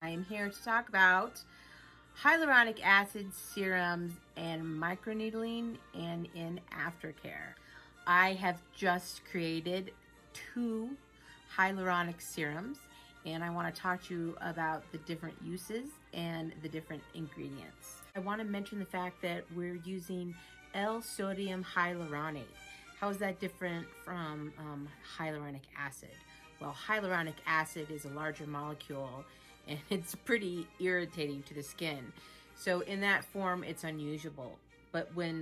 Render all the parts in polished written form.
I am here to talk about hyaluronic acid serums and microneedling and in aftercare. I have just created 2 hyaluronic serums, and I want to talk to you about the different uses and the different ingredients. I want to mention the fact that we're using L-sodium hyaluronate. How is that different from hyaluronic acid? Well, hyaluronic acid is a larger molecule and it's pretty irritating to the skin. So in that form, it's unusable. But when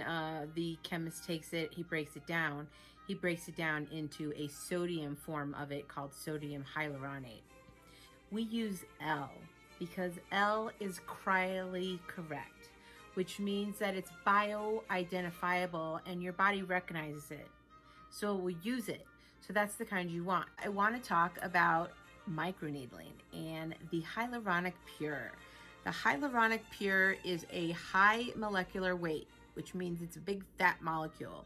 the chemist takes it, he breaks it down into a sodium form of it called sodium hyaluronate. We use L because L is cryolly correct, which means that it's bio-identifiable and your body recognizes it. So we use it. So that's the kind you want. I want to talk about microneedling and the hyaluronic pure. The hyaluronic pure is a high molecular weight, which means it's a big fat molecule.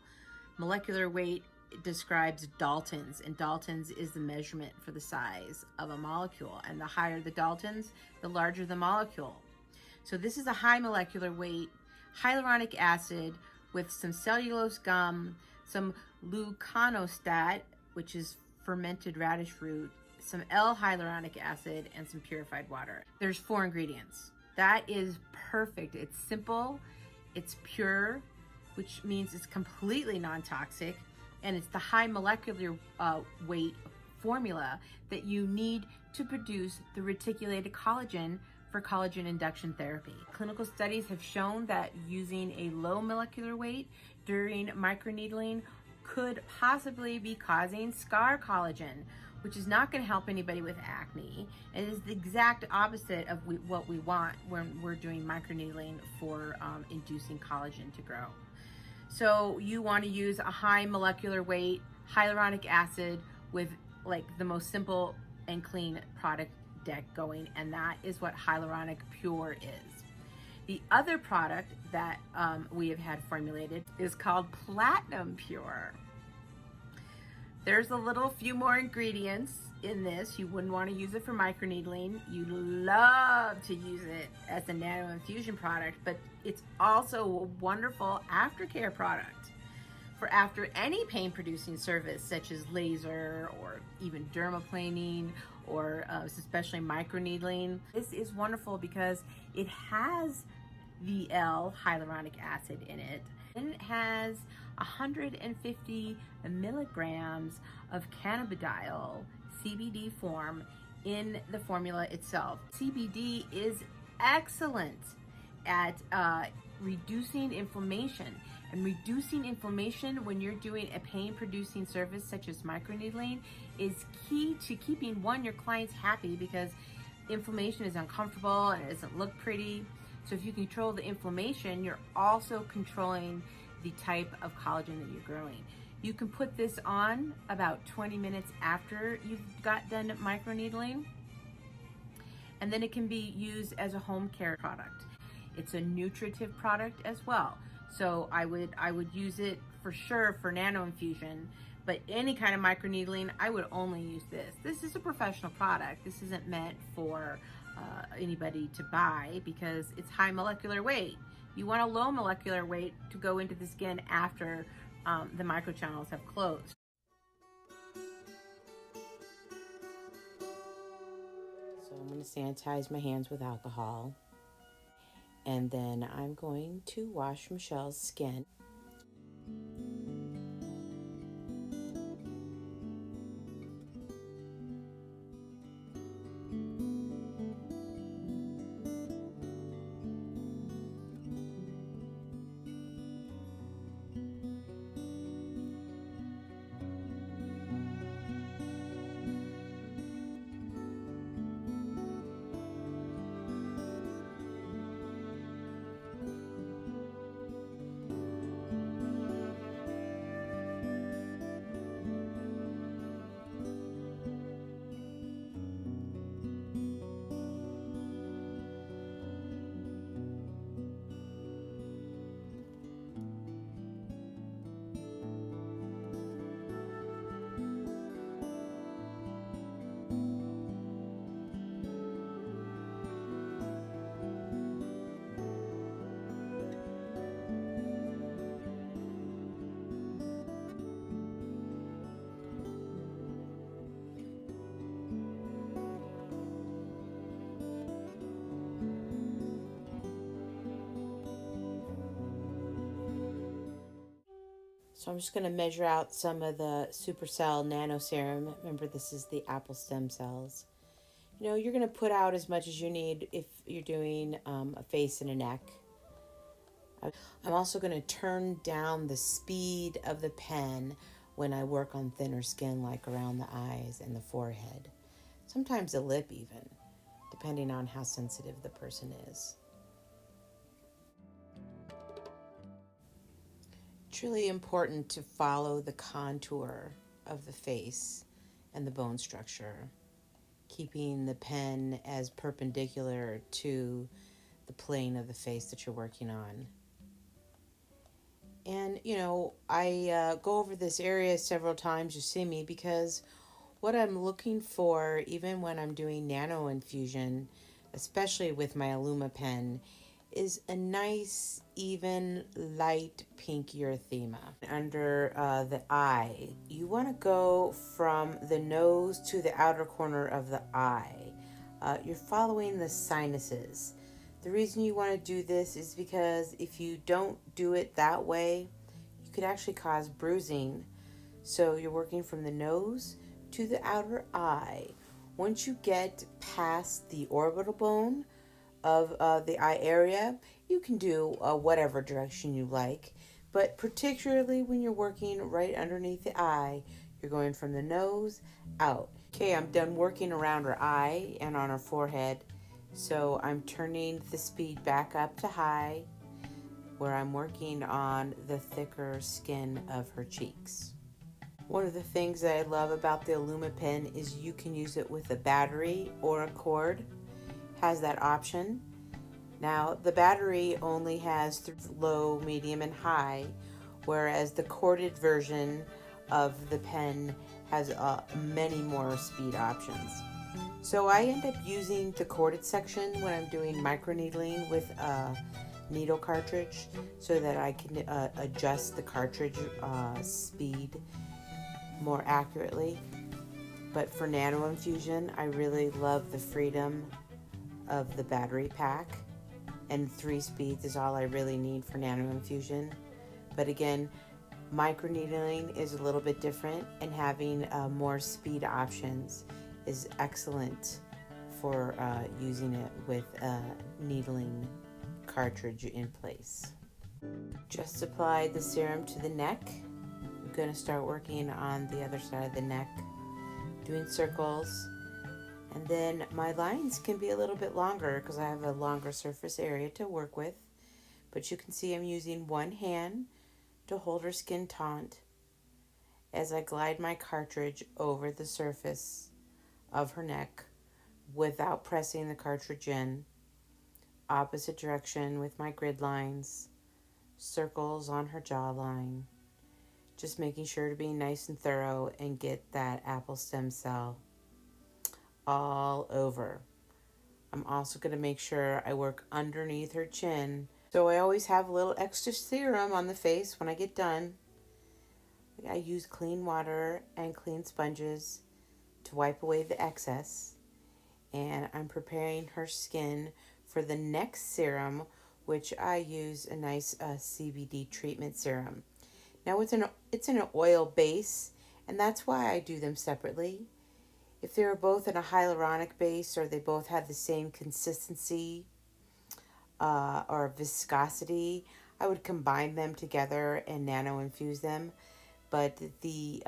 Molecular weight describes Daltons, and Daltons is the measurement for the size of a molecule. And the higher the Daltons, the larger the molecule. So this is a high molecular weight hyaluronic acid with some cellulose gum, some leuconostat, which is fermented radish root, some L-hyaluronic acid, and some purified water. There's 4 ingredients. That is perfect. It's simple, it's pure, which means it's completely non-toxic, and it's the high molecular weight formula that you need to produce the reticulated collagen for collagen induction therapy. Clinical studies have shown that using a low molecular weight during microneedling could possibly be causing scar collagen, which is not going to help anybody with acne, and is the exact opposite of what we want when we're doing microneedling for inducing collagen to grow. So you want to use a high molecular weight hyaluronic acid with like the most simple and clean product deck going, and that is what hyaluronic pure is. The other product that we have had formulated is called Platinum Pure. There's a little few more ingredients in this. You wouldn't want to use it for microneedling. You love to use it as a Nano Infusion product, but it's also a wonderful aftercare product for after any pain-producing service, such as laser or even dermaplaning or especially microneedling. This is wonderful because it has the L hyaluronic acid in it, and it has 150 milligrams of cannabidiol CBD form in the formula itself. CBD is excellent at reducing inflammation, and reducing inflammation when you're doing a pain-producing service such as microneedling is key to keeping your clients happy, because inflammation is uncomfortable and it doesn't look pretty. So if you control the inflammation, you're also controlling the type of collagen that you're growing. You can put this on about 20 minutes after you've got done microneedling, and then it can be used as a home care product. It's a nutritive product as well. So I would use it for sure for Nano Infusion, but any kind of microneedling, I would only use this. This is a professional product. This isn't meant for anybody to buy because it's high molecular weight. You want a low molecular weight to go into the skin after the microchannels have closed. So I'm going to sanitize my hands with alcohol, and then I'm going to wash Michelle's skin. So I'm just going to measure out some of the Supercell Nano Serum. Remember, this is the apple stem cells. You know, you're going to put out as much as you need if you're doing a face and a neck. I'm also going to turn down the speed of the pen when I work on thinner skin, like around the eyes and the forehead. Sometimes the lip even, depending on how sensitive the person is. It's really important to follow the contour of the face and the bone structure, keeping the pen as perpendicular to the plane of the face that you're working on. And, you know, I go over this area several times, you see me, because what I'm looking for, even when I'm doing nano infusion, especially with my Illuma pen, is a nice, even, light pink erythema. Under the eye, you want to go from the nose to the outer corner of the eye. You're following the sinuses. The reason you want to do this is because if you don't do it that way, you could actually cause bruising. So you're working from the nose to the outer eye. Once you get past the orbital bone of the eye area, you can do whatever direction you like. But particularly when you're working right underneath the eye, you're going from the nose out. Okay, I'm done working around her eye and on her forehead. So I'm turning the speed back up to high, where I'm working on the thicker skin of her cheeks. One of the things that I love about the Illuma pen is you can use it with a battery or a cord. Has that option. Now the battery only has low, medium, and high, whereas the corded version of the pen has many more speed options. So I end up using the corded section when I'm doing microneedling with a needle cartridge so that I can adjust the cartridge speed more accurately. But for nano infusion, I really love the freedom of the battery pack, and 3 speeds is all I really need for nano infusion. But again, microneedling is a little bit different, and having more speed options is excellent for using it with a needling cartridge in place. Just applied the serum to the neck. I'm going to start working on the other side of the neck, doing circles, and then my lines can be a little bit longer because I have a longer surface area to work with. But you can see I'm using one hand to hold her skin taut as I glide my cartridge over the surface of her neck without pressing the cartridge in. Opposite direction with my grid lines, circles on her jawline. Just making sure to be nice and thorough and get that apple stem cell all over. I'm also going to make sure I work underneath her chin. So I always have a little extra serum on the face when I get done. I use clean water and clean sponges to wipe away the excess. And I'm preparing her skin for the next serum, which I use a nice CBD treatment serum. Now it's in an oil base, and that's why I do them separately. If they're both in a hyaluronic base or they both have the same consistency or viscosity, I would combine them together and nano infuse them. But the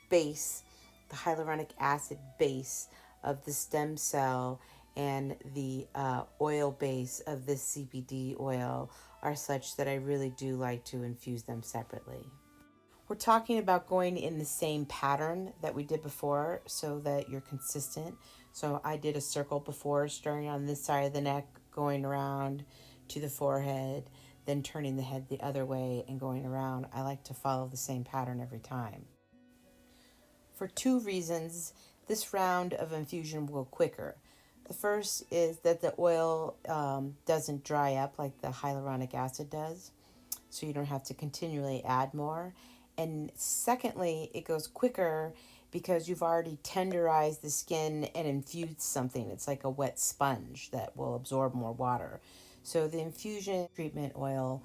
base, the hyaluronic acid base of the stem cell, and the oil base of the CBD oil are such that I really do like to infuse them separately. We're talking about going in the same pattern that we did before so that you're consistent. So I did a circle before, starting on this side of the neck, going around to the forehead, then turning the head the other way and going around. I like to follow the same pattern every time. For 2 reasons, this round of infusion will go quicker. The first is that the oil doesn't dry up like the hyaluronic acid does, so you don't have to continually add more. And secondly, it goes quicker because you've already tenderized the skin and infused something. It's like a wet sponge that will absorb more water. So the infusion treatment oil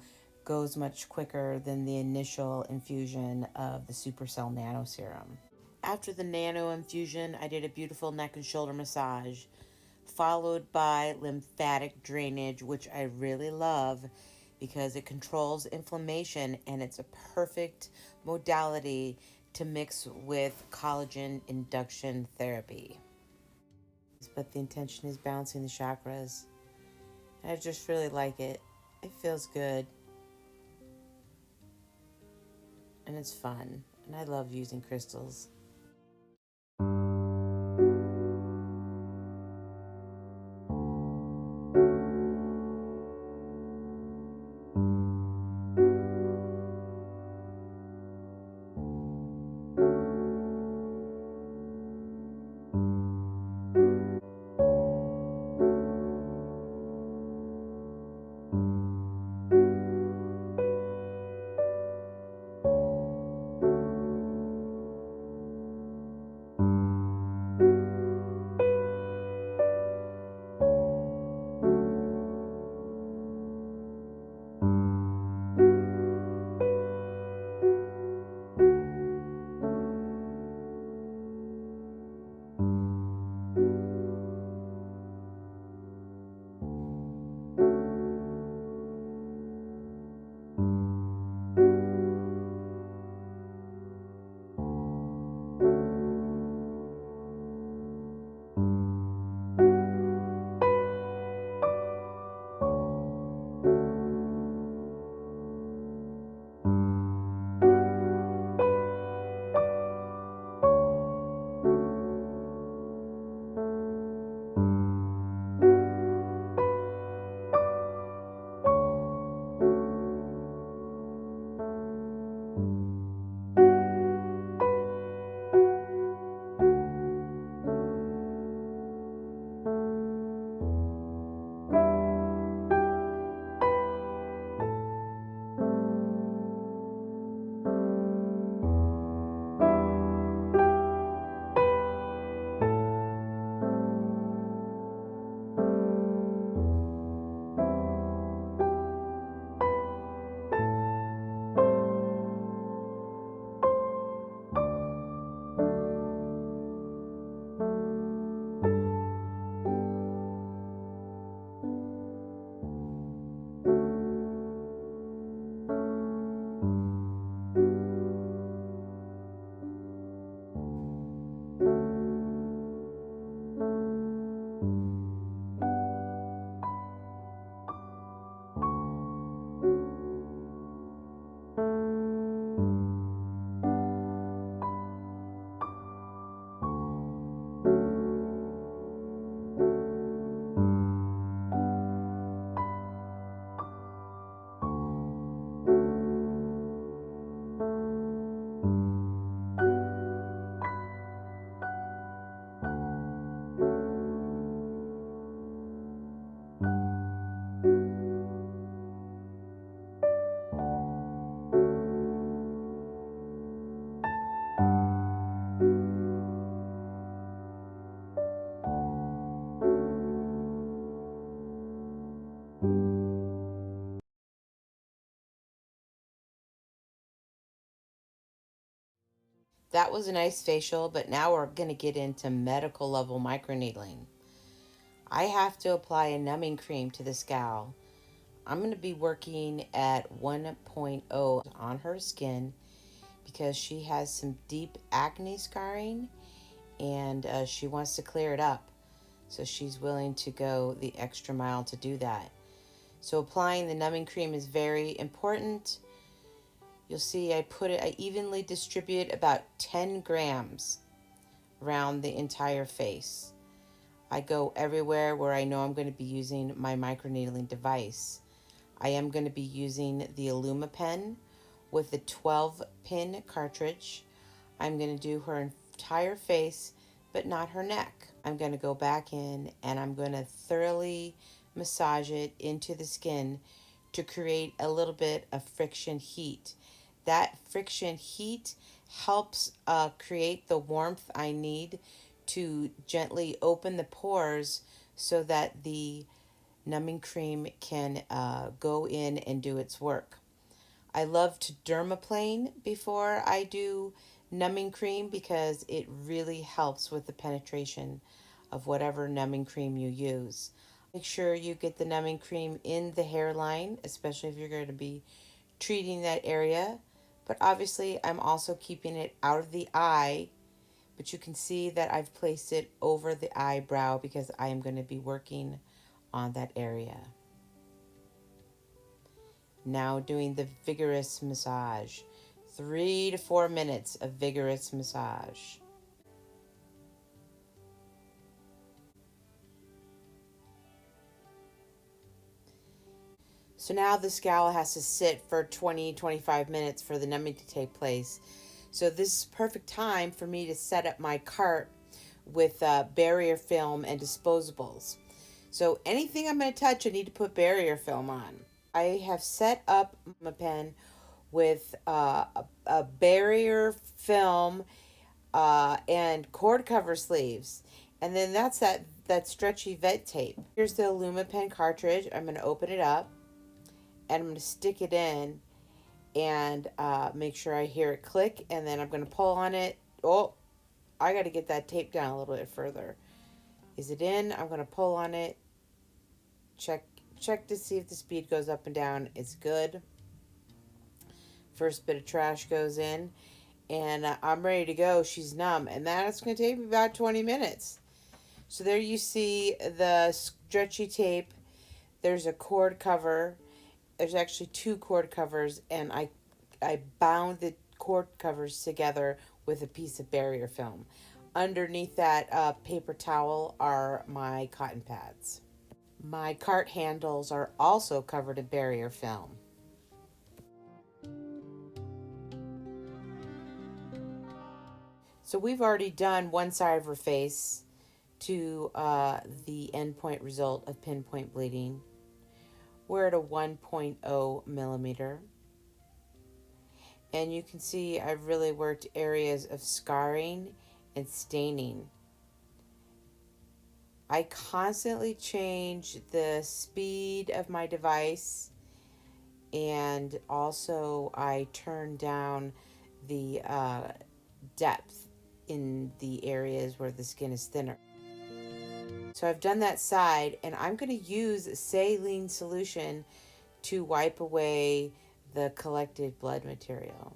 goes much quicker than the initial infusion of the Supercell Nano Serum. After the Nano Infusion, I did a beautiful neck and shoulder massage, followed by lymphatic drainage, which I really love because it controls inflammation and it's a perfect modality to mix with collagen induction therapy. But the intention is balancing the chakras. I just really like it. It feels good. And it's fun. And I love using crystals. That was a nice facial, but now we're going to get into medical level microneedling. I have to apply a numbing cream to the scalp. I'm going to be working at 1.0 on her skin because she has some deep acne scarring and she wants to clear it up. So she's willing to go the extra mile to do that. So applying the numbing cream is very important. You'll see I evenly distribute about 10 grams around the entire face. I go everywhere where I know I'm going to be using my microneedling device. I am going to be using the Illuma pen with the 12-pin cartridge. I'm going to do her entire face, but not her neck. I'm going to go back in and I'm going to thoroughly massage it into the skin to create a little bit of friction heat. That friction heat helps create the warmth I need to gently open the pores so that the numbing cream can go in and do its work. I love to dermaplane before I do numbing cream because it really helps with the penetration of whatever numbing cream you use. Make sure you get the numbing cream in the hairline, especially if you're going to be treating that area. But obviously, I'm also keeping it out of the eye. But you can see that I've placed it over the eyebrow because I am going to be working on that area. Now doing the vigorous massage. 3 to 4 minutes of vigorous massage. So now the scowl has to sit for 20-25 minutes for the numbing to take place. So this is perfect time for me to set up my cart with barrier film and disposables. So anything I'm going to touch, I need to put barrier film on. I have set up my pen with a barrier film and cord cover sleeves. And then that's that stretchy vet tape. Here's the Pen cartridge. I'm going to open it up and I'm going to stick it in and make sure I hear it click. And then I'm going to pull on it. Oh, I got to get that tape down a little bit further. Is it in? I'm going to pull on it. Check to see if the speed goes up and down. It's good. First bit of trash goes in. And I'm ready to go. She's numb. And that's going to take me about 20 minutes. So there you see the stretchy tape. There's a cord cover. There's actually 2 cord covers. And I bound the cord covers together with a piece of barrier film. Underneath that paper towel are my cotton pads. My cart handles are also covered in barrier film. So we've already done one side of her face to the endpoint result of pinpoint bleeding. We're at a 1.0 millimeter. And you can see I've really worked areas of scarring and staining. I constantly change the speed of my device, and also I turn down the depth in the areas where the skin is thinner. So I've done that side, and I'm going to use saline solution to wipe away the collected blood material.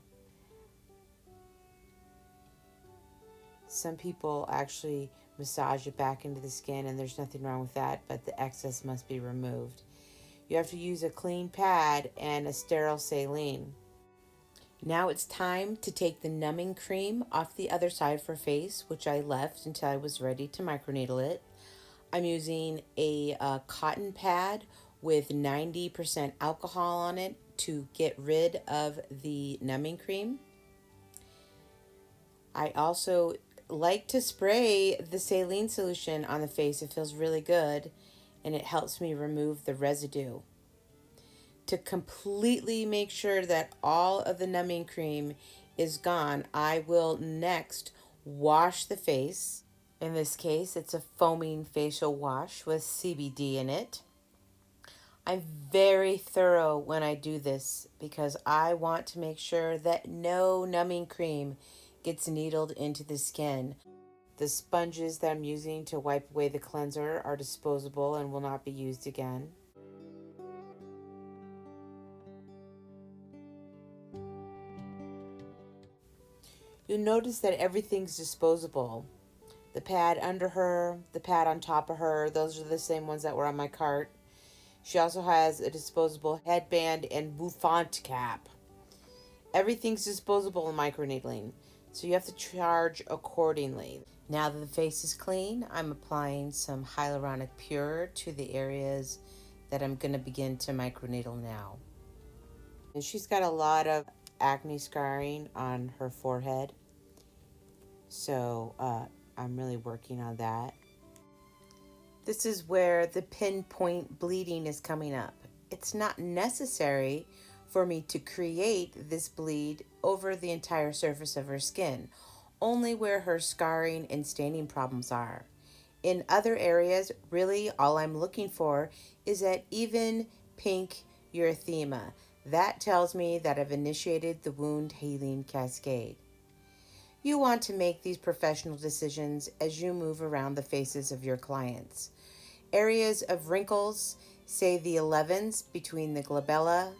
Some people actually massage it back into the skin, and there's nothing wrong with that, but the excess must be removed. You have to use a clean pad and a sterile saline. Now it's time to take the numbing cream off the other side for face, which I left until I was ready to microneedle it. I'm using a cotton pad with 90% alcohol on it to get rid of the numbing cream. I also like to spray the saline solution on the face. It feels really good, and it helps me remove the residue. To completely make sure that all of the numbing cream is gone, I will next wash the face. In this case, it's a foaming facial wash with CBD in it. I'm very thorough when I do this because I want to make sure that no numbing cream gets needled into the skin. The sponges that I'm using to wipe away the cleanser are disposable and will not be used again. You'll notice that everything's disposable. The pad under her, the pad on top of her, those are the same ones that were on my cart. She also has a disposable headband and bouffant cap. Everything's disposable in microneedling, so you have to charge accordingly. Now that the face is clean, I'm applying some hyaluronic pure to the areas that I'm going to begin to microneedle now. And she's got a lot of acne scarring on her forehead, so I'm really working on that. This is where the pinpoint bleeding is coming up. It's not necessary for me to create this bleed over the entire surface of her skin, only where her scarring and staining problems are. In other areas, really all I'm looking for is that even pink erythema, That tells me that I've initiated the wound healing cascade. You want to make these professional decisions as you move around the faces of your clients. Areas of wrinkles, say the 11s between the glabella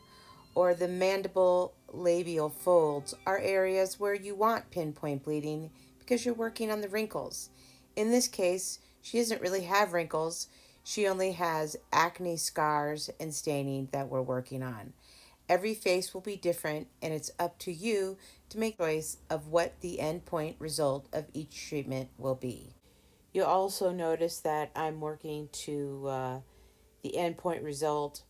or the mandible labial folds, are areas where you want pinpoint bleeding because you're working on the wrinkles. In this case, she doesn't really have wrinkles. She only has acne scars and staining that we're working on. Every face will be different, and it's up to you to make a choice of what the endpoint result of each treatment will be. You'll also notice that I'm working to the endpoint result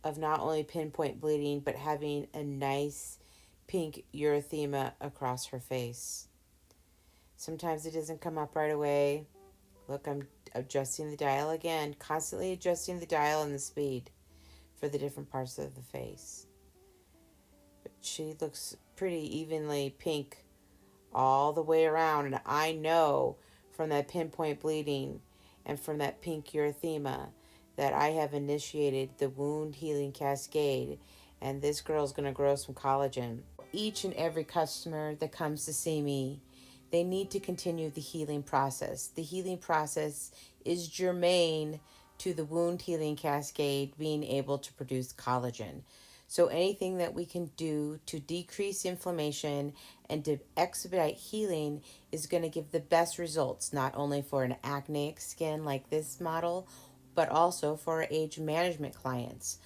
of not only pinpoint bleeding, but having a nice pink erythema across her face. Sometimes it doesn't come up right away. Look, I'm adjusting the dial again, constantly adjusting the dial and the speed for the different parts of the face. But she looks pretty evenly pink all the way around, and I know from that pinpoint bleeding and from that pink erythema that I have initiated the wound healing cascade, and this girl's going to grow some collagen. Each and every customer that comes to see me, they need to continue the healing process. The healing process is germane to the wound healing cascade being able to produce collagen. So anything that we can do to decrease inflammation and to expedite healing is going to give the best results, not only for an acneic skin like this model, but also for our age management clients.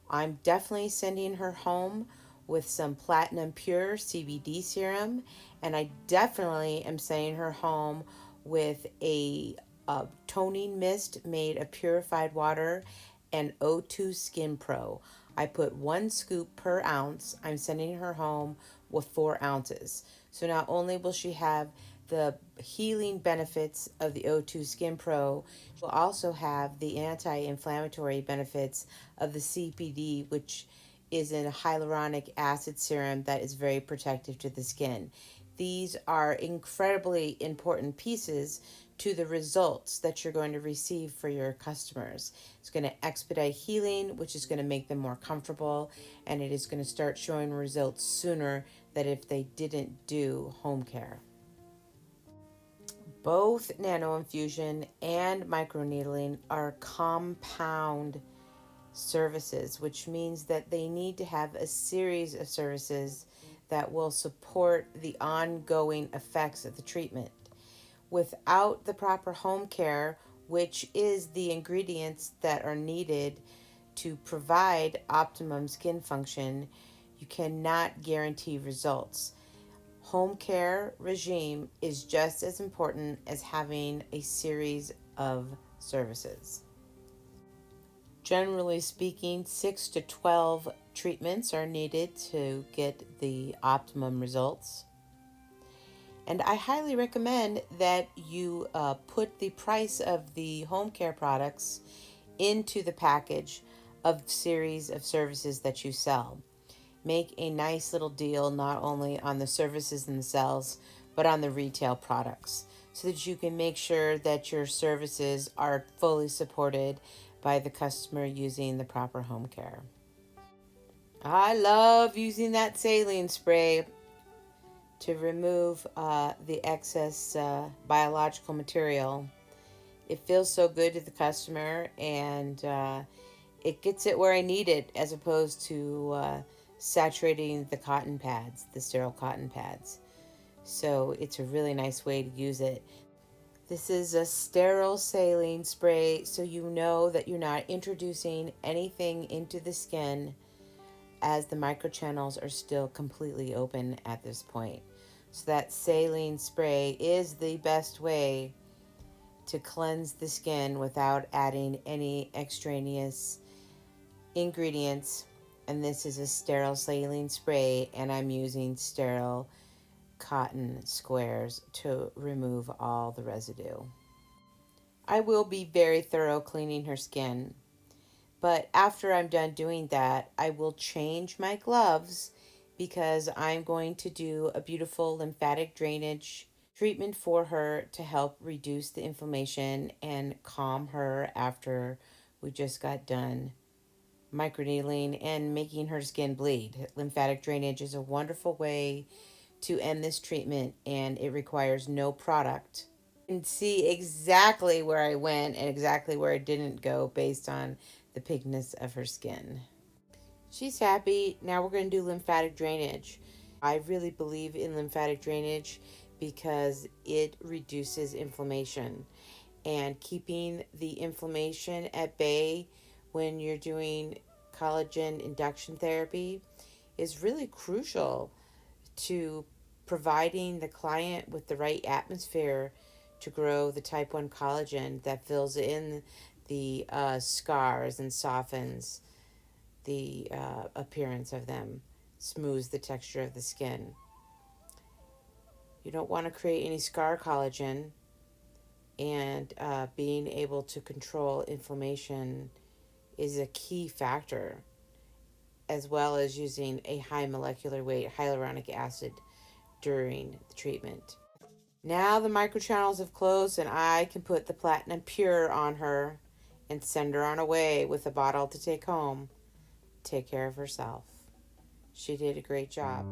I'm definitely sending her home with some Platinum Pure CBD serum, and I definitely am sending her home with a toning mist made of purified water and O2 Skin Pro. I put 1 scoop per ounce. I'm sending her home with 4 ounces. So not only will she have the healing benefits of the O2 Skin Pro, she'll also have the anti-inflammatory benefits of the CBD, which is a hyaluronic acid serum that is very protective to the skin. These are incredibly important pieces to the results that you're going to receive for your customers. It's going to expedite healing, which is going to make them more comfortable, and it is going to start showing results sooner than if they didn't do home care. Both Nano Infusion and Microneedling are compound services, which means that they need to have a series of services that will support the ongoing effects of the treatment. Without the proper home care, which is the ingredients that are needed to provide optimum skin function, you cannot guarantee results. Home care regime is just as important as having a series of services. Generally speaking, 6 to 12 treatments are needed to get the optimum results. And I highly recommend that you put the price of the home care products into the package of series of services that you sell. Make a nice little deal not only on the services themselves, but on the retail products, so that you can make sure that your services are fully supported by the customer using the proper home care. I love using that saline spray to remove the excess biological material. It feels so good to the customer, and it gets it where I need it, as opposed to saturating the cotton pads, the sterile cotton pads. So it's a really nice way to use it. This is a sterile saline spray, so you know that you're not introducing anything into the skin, as the microchannels are still completely open at this point. So that saline spray is the best way to cleanse the skin without adding any extraneous ingredients. And this is a sterile saline spray, and I'm using sterile cotton squares to remove all the residue. I will be very thorough cleaning her skin, but after I'm done doing that, I will change my gloves because I'm going to do a beautiful lymphatic drainage treatment for her to help reduce the inflammation and calm her after we just got done microneedling and making her skin bleed. Lymphatic drainage is a wonderful way to end this treatment, and it requires no product. You can see exactly where I went and exactly where I didn't go based on the pinkness of her skin. She's happy. Now we're going to do lymphatic drainage. I really believe in lymphatic drainage because it reduces inflammation, and keeping the inflammation at bay when you're doing collagen induction therapy is really crucial to providing the client with the right atmosphere to grow the type 1 collagen that fills in the scars and softens the appearance of them, smooths the texture of the skin. You don't want to create any scar collagen, and being able to control inflammation is a key factor, as well as using a high molecular weight hyaluronic acid during the treatment. Now the microchannels have closed, and I can put the Platinum Pure on her and send her on her way with a bottle to take home. Take care of herself. She did a great job.